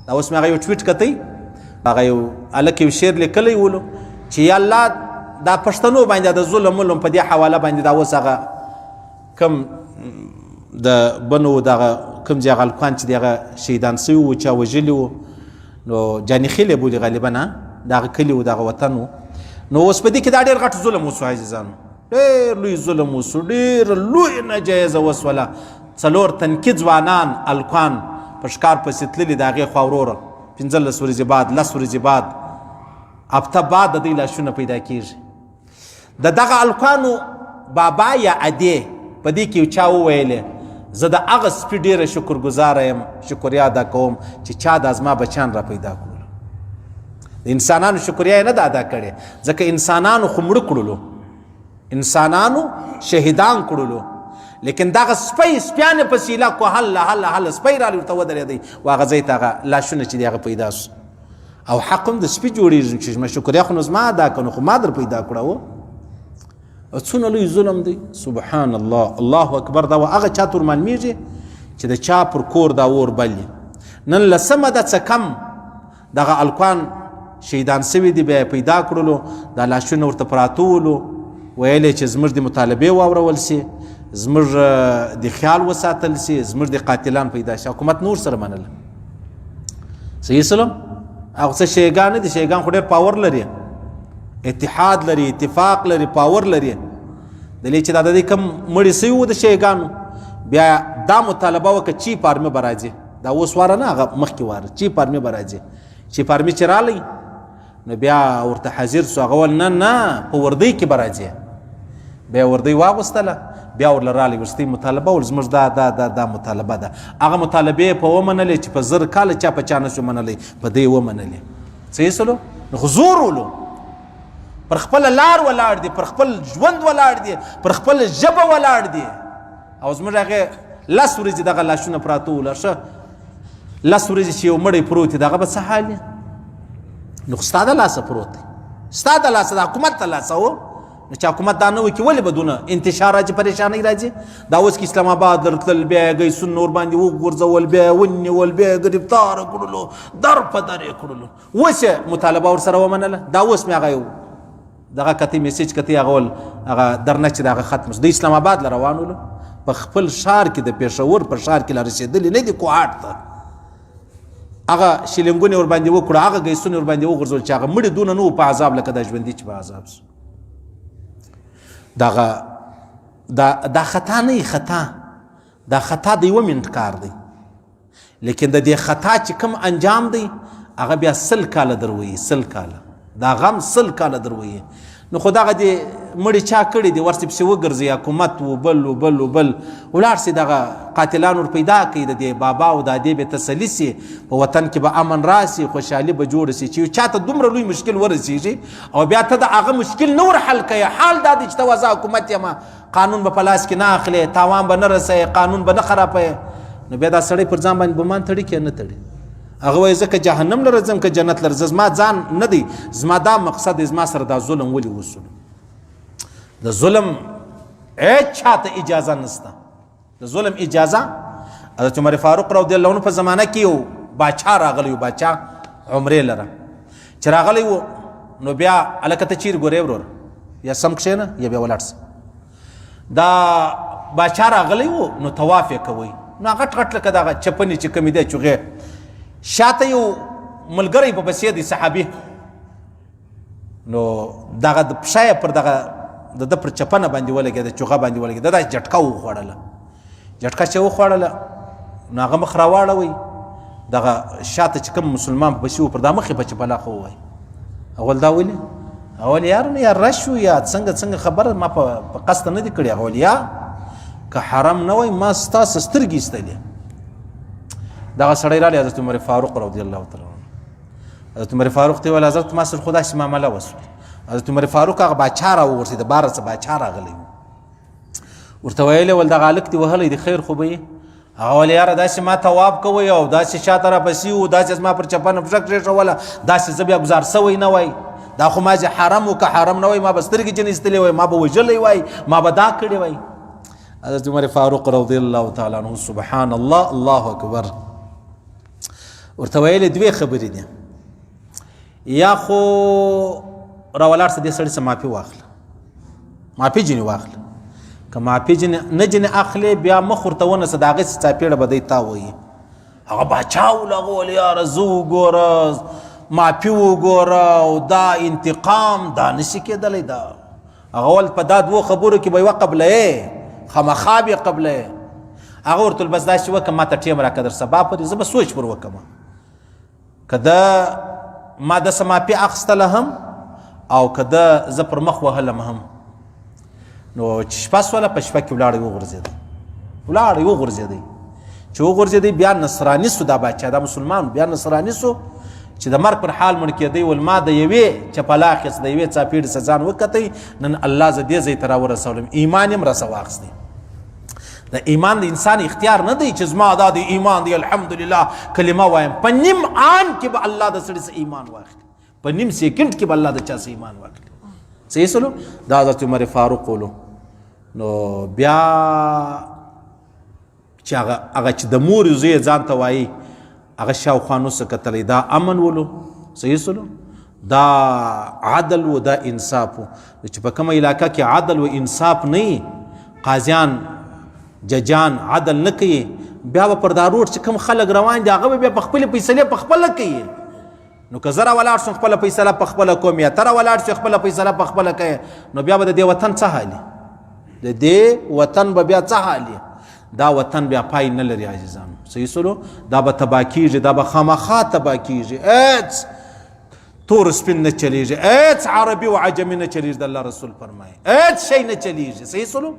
دا اوس مې هغه یو ټویټ کتی، هغه یو هلک یو شعر لیکلی ولو چې یا الله دا پښتنو باندې د ظلم ولم په دې حواله باندې دا اوس هغه کم د بنو دغه کوم چې هغه الکوان چې دغه شهیدان سوي وو چا وژلي وو نو جاني خیلې بولي غالبا دغه کلي وو دغه وطن وو. نو اوس په دې کې دا ډېر غټ ظلم وسو عزیزانو، ډېر لوی ظلم وسو، ډېر لوی ناجایزه وسوله. 4 تنکي ځوانان الکوان په ښکار پسې تللي د هغې خوا وروره 15 ورځې بعد 10 ورځې بعد هفته بعد د دوی لاشونه پیدا کېږي. د دغه الکوانو بابا یا ادې په دې کې یو چا وویلې زه د هغه سپي ډېره شکرګزاره یم، شکریا ادا کوم چې چا دا زما بچیان را پیدا کړلو. د انسانانو شکریا یې نه ده ادا کړې ځکه انسانانو خو مړه کړلو، انسانانو شهیدان کړلو، لیکن دغه سپیان یې په سیله کو هله سپی رالی ورته ودرېدی و هغه ځای ته هغه لاشونه چې دی هغه پیدا سو. او حق هم د سپي جوړېږي چې زما شکریا خو نو زما ادا کړو خو ما در پیدا کړه و. څونه لوی ظلم دی، سبحان الله، الله اکبر. دا و هغه چا ته ورمعلومېږي چې د چا پر کور دا اور بل نن لسمه ده څه کم دغه الکوان شهیدان سوي دي، بیا پیدا کړلو، دا لاشونه ورته پراته ولو، ویل چې زموږ د مطالبې واورول سي، زموږ د خیال وساتل سي، زموږ د قاتلان پیدا شي. حکومت نور سره منل صحیح سلام. هغه څه شیګان دي، شیګان خو ډېر پاور لري، اتحاد لري، اتفاق لري، پاور لري. دلې چې دا د دې کم مړي سوي وو د شیګانو بیا دا مطالبه وکړه چی پارمه به راځي، دا اوس واره نه هغه مخکې واره چی پارمه به راځي. چی پارمې چې رالی نو بیا ورته حاضر سو، هغه ویل نه په وردۍ کې به راځي. بیا وردۍ واغوستله، بیا ورله رالی ورستۍ مطالبه ول زموږ دا مطالبه ده. هغه مطالبې په ومنلې چې په 1000 کاله چا په چا نشو منلی، په دې ومنلې. صحیح سلو. نو خو زور ولو، پر خپل لار ولاړ دي، پر خپل ژوند ولاړ دي، پر خپل ژبه ولاړ دي. او زموږ هغې 10 ورځې دغه لاشونه پراته وله، ښه 10 ورځې چې یو مړی پروت دی دغه به څه حال دی؟ نو خو ستا د لاسه پروت دی، ستا د لاسه، د حکومت د لاسه و. نو چې حکومت دا نه وکړي ولې به دونه انتشار راځي، پریشانۍ راځي؟ دا اوس کې اسلام آباد درتلل، بیا یې ګیسونه ورباندې وغورځول، بیا یې ونیول، بیا یې ګرفتاره کړلو، در په در یې کړلو. اوس یې مطالبه ورسره ومنله. دا اوس مې هغه یو دغه کتې میسیج کتې هغه ول هغه درنه چې د هغه ختم شو، د اسلام آباد له روان ولو، په خپل ښار کې د پېښور په ښار کې لا رسېدلي نه دي کوهاټ ته. هغه شیلنګونه ورباندې وکړو، هغه ګیسونه ورباندې وغورځول چې هغه مړي دونه نه وو په عذاب لکه دا ژوندي چې په عذاب سو. دا خطا نه خطا، دا خطا د 1 منټ کار دی، لیکن د دې خطا چې کوم انجام دی هغه بیا 100 کاله دروي، 100 کاله دا غم 100 کاله دروي. نو خو دغه د مړي چا کړي دي ورسې پسې وګرځي، حکومت و بل و بل و بل ولاړ سي، دغه قاتلان ور پیدا کړي، د دې بابا او د دې به تسلي سي، په وطن کې به امن راسي، خوشحالي به جوړ سي. چې چاته دومره لوی مشکل ورسیږي او بیا ته د هغه مشکل نور حل کوي، حال دا دی چې ته وضع حکومت یم، قانون به په لاس کې نه اخلي، تاوان به نه رسوي، قانون به نه خرابوي. نو بیا دا سړی پر ځان باندې ګمان تړي که نه تړي؟ هغه وایي زه که جهنم لره ځم که جنت لره ځم، زما ځان نه دی، زما دا مقصد دی، زما سره دا ظلم ولې وسول. د ظلم هیڅ چاته اجازه نشته، د ظلم اجازه. حضرت عمر فاروق رضی الله عنه په زمانه کې یو باچا راغلی و، باچا عمرې لره چې راغلی و، نو بیا هلکه ته چیرې ګورې وروره، یا سم کښېنه یا بیا ولاړ سه. دا باچا راغلی و نو طواف یې کوئ، نو غټ غټ لکه دغه چپنې چې کومې دی چوغې، شاته یو ملګری په پسې دی صحابي، نو دغه د پښه یې پر دغه د ده پر چپنه باندې ولګېده، چوغه باندې ولګېده، دا جټکه وخوړله. جټکه چې وخوړله نو هغه مخ راواړوئ، دغه شاته چې کوم مسلمان په پسې و پر دا مخ یې په چپلاخه ووایي. اول دا ولې؟ اول یار نه یا رش و یا څنګه خبره، ما په قصد نه دي کړې. اول یا که حرام نه وای ما ستاسو سترګې ایستلې. دغه سړی رالی حضرت عمر فاروق رضی الله تعالی عنه، حضرت عمر فاروق ته ویل حضرت ما سره خو داسې معامله وسوه. حضرت عمر فاروق هغه باچا راوغورځېد، باره څه باچا راغلی و، ورته ویلې ول دغه هلک دې وهلی دی خیر خو به یې؟ هغه ویل یاره داسې ما تواب کوئ او داسې شاته راپسې و، داسې زما پر چپنه پښه کېښوله، داسې زه بیا ګزار سوی نه وای، دا خو ما چې حرام و که حرام نه وای ما به سترګې ځینې ایستلې وای، ما به وژلی وای، ما به دا کړی وای. حضرت عمر فاروق رضی الله تعالی عنه سبحان الله الله اکبر ورته ویلې دوې خبرې دي، یا خو راولاړ څه دې سړي څه معافي واخله، معافي ځینې واخله، که معافي نه ځینې اخلې بیا مخ ورته ونیسه د هغې څه څاپېړه به دی تا وایي. هغه باچا ولغول یاره زه وګوره معافي وګوره او دا انتقام دا نشي کېدلی. دا هغه ول په دا دوو خبرو کې به یوه قبلهیې خامخا به یې قبلهیې. هغه ورته ویل بس داسې وکړه ما ته ټیم راکړه در سبا پورې زه به سوچ پر وکړم، که ده ما داسې معافي اخیستله هم او که ده زه پر مخ وهلم هم. نو چې شپه سوله په شپه کې ولاړی وغورځېدی چې وغورځېدی بیا نصراني سو دا باچا دا مسلمان بیا نصراني سو چې د مرګ پر حال مړ کېدی ول ما د یوې چپله اخیست د یوې څاپېړې څه ځان وکتی نن الله زه دې ځای ته راورسولم ایمان یې م راسه واخیستی. د ایمان د انسان اختیار نه دی چې زما دا د ایمان دی الحمدلله کلمه وایم په نیم آن کې به الله د سړي څه ایمان واخلي، په نیم سیکنډ کې به الله د چا څه ایمان واخلي. صحیح سلو دا حضرت عمر فاروق ولو. نو بیا چې هغه چې د مور زوی ځان ته وایي هغه شاوخوا نو څه کتلی دا امن ولو. صحیح سلو دا عدل و دا انصاف و چې په کومه علاقه کې عدل و انصاف نه وي، قاضیان ججان عدل نه کوي، بیا به پر دا روډ چې کوم خلک روان دي هغه به بیا په خپلې فیصلې په خپله کوي. نو که زه راولاړ شم خپله فیصله په خپله کوم یا ته راولاړ شې خپله فیصله په خپله کوې نو بیا به د دې وطن څه حال د دې وطن به بیا څه حال دا وطن بیا پای نه لري عزیزانو. صحیح سلو دا به تباه کېږي، دا به خامخا تباه کېږي. هېڅ تور سپین نه چلیږي، هېڅ عربي و عجمي نه چلیږي. د الله رسول فرمایي هېڅ شی نه چلیږي. صحیح سلو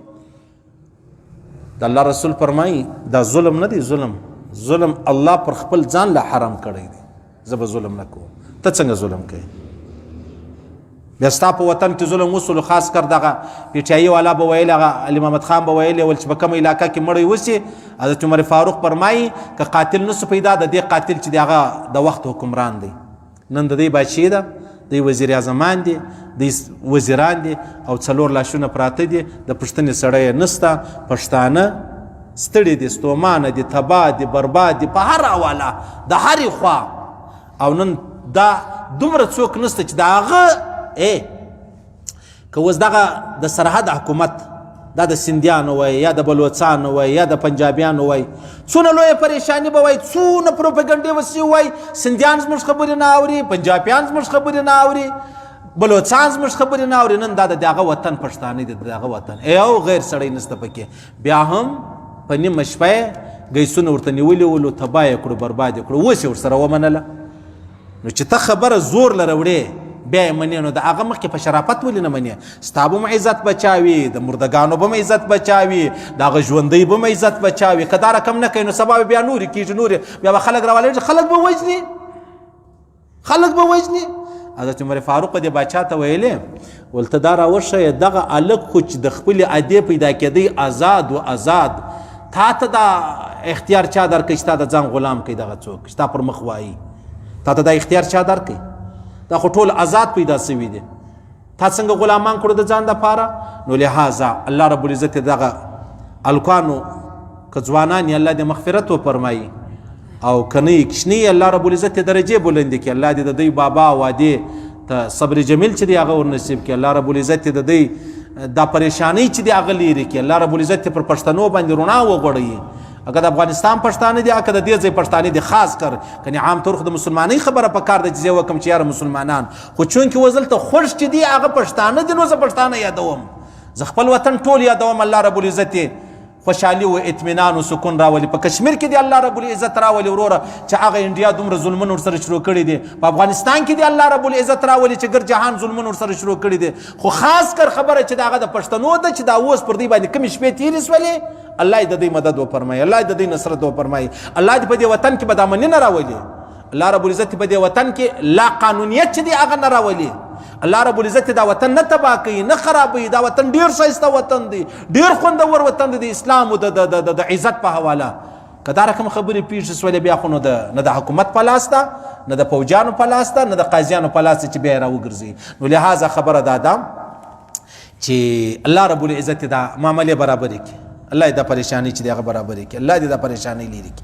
د الله رسول فرمایي دا ظلم نه دی، ظلم الله پر خپل ځان له حرام کړی دی. زه به ظلم نه کوم، ته څنګه ظلم کوې؟ بیا ستا په وطن کې ظلم وسولو، خاص کر دغه پیټیایي والا به ویل، هغه علي محمد خان به ویل ول چې په کومه علاقه کې مړی وسي حضرت عمر فاروق فرمایي که قاتل نسو پیدا د دې قاتل چې دی هغه د وخت حکمران دی. نن د دې بادشاهي ده، دی وزیر اعظمان دي، دی وزیران دي او 4 لاشونه پراته دي، د پښتنې سړی نسته. پښتانه ستړي دي، ستومانه دي، تباه دي، برباد دي په هر حواله د هرې خوا. او نن دا دومره څوک نسته چې د هغه که اوس دغه د سرحد حکومت دا د سندیانو وای یا د بلوچستان وای یا د پنجابیانو وای څونه لویه پریشانی به وای، څونه پروپاګنډې وسې وای، سندیان زموږ خبرې نه اوري، پنجابیان زموږ خبرې نه اوري، بلوچستان زموږ خبرې نه اوري. نن دا د هغه وطن پښتانه دي، د هغه وطن یو غیر سړی نسته پکې. بیا هم په نیمه شپه ګیسونه ورته نیولي ولو، تباه یې کړو، برباد یې کړو، اوس یې ورسره ومنله. نو چې ته خبره زور لره وړې بیا یې منې، نو د هغه مخکې په شرافت ولې نه منې؟ ستا به م عزت بچاوي، د مردګانو به م عزت بچاوي، د هغه ژوندۍ به م عزت بچاوي. که دا رقم نه کوي نو سبا بیا نورې کېږي، نورې بیا به خلک راولېږي، خلک به وژني. حضرت عمر فاروق دې باچا ته ویلې ول ته دا راوښیه دغه هلک خو چې د خپلې ادې پیدا کېدی آزاد تا ته دا اختیار چا درکوي چې تا د ځان غلام کوي دغه څوک چې تا پر مخ وایي؟ تا ته دا اختیار چا درکوي؟ دا خو ټول آزاد پیدا سوي دي، تا څنګه غلامان کړو د ځان دپاره؟ نو لهذا الله رب العزت دغه الکانو که ځوانان یې الله دې مغفرت وفرمایي او که نه یې کشنې الله رب العزت درجې بلندې کړي. الله دې د دوی بابا وادې ته صبر جمیل چې دی هغه ورنصیب کړي. الله رب العزت د دوی دا پریشانی چې دی هغه لرې کړي. الله رب العزت پر پښتنو باندې رڼا وغوړوي. اگر د افغانستان پښتانه دي، اگر د دې ځای پښتانه دي، خاص کر کني عام طور خو د مسلمانۍ خبره په کار ده چې زه وکم چې یاره مسلمانان خو چونکې وزل ته خوش چې دي هغه پښتانه دي نو زه پښتانه یادوم، زه خپل وطن ټول یادوم. الله رب العزت خوشحالي و اطمینان و سکون راولي. په کشمیر کې دی الله رب العزت راولي وروره چې هغه انډیا دومره ظلمونه ورسره شروع کړي دي. په افغانستان کې دی الله رب العزت راولي چې ګر جهان ظلمونه ورسره شروع کړي دي. خو خاص کر خبره چې هغه د پښتنو ده چې دا اوس پر دوی باندې کومې شپې تېرې سولې، الله دې د دوی مدد وفرمایي، الله دې د دوی نصرت وفرمایي. الله دې په دې وطن کې به دا مننه راولي. الله رب العزت په دې وطن کې لا قانونیت چې دی هغه نه راولي. الله رب العزت دا وطن نه تباه کوي، نه خرابوي. دا وطن ډیر ښایسته وطن دی، ډیر خوندور وطن دی د اسلام او د عزت په حواله. که دا رقم خبرې پیښې سولې بیا خو نو نه د حکومت په لاس ده، نه د فوجانو په لاس ده، نه د قاضیانو په لاس ده چې بیا یې راوګرځي. نو لهذا خبره دا ده چې الله رب العزت دا معاملې برابرې کړي، الله دې دا پریشانی چې دی هغه برابرې کړي، الله دې دا پریشانی لرې کړي.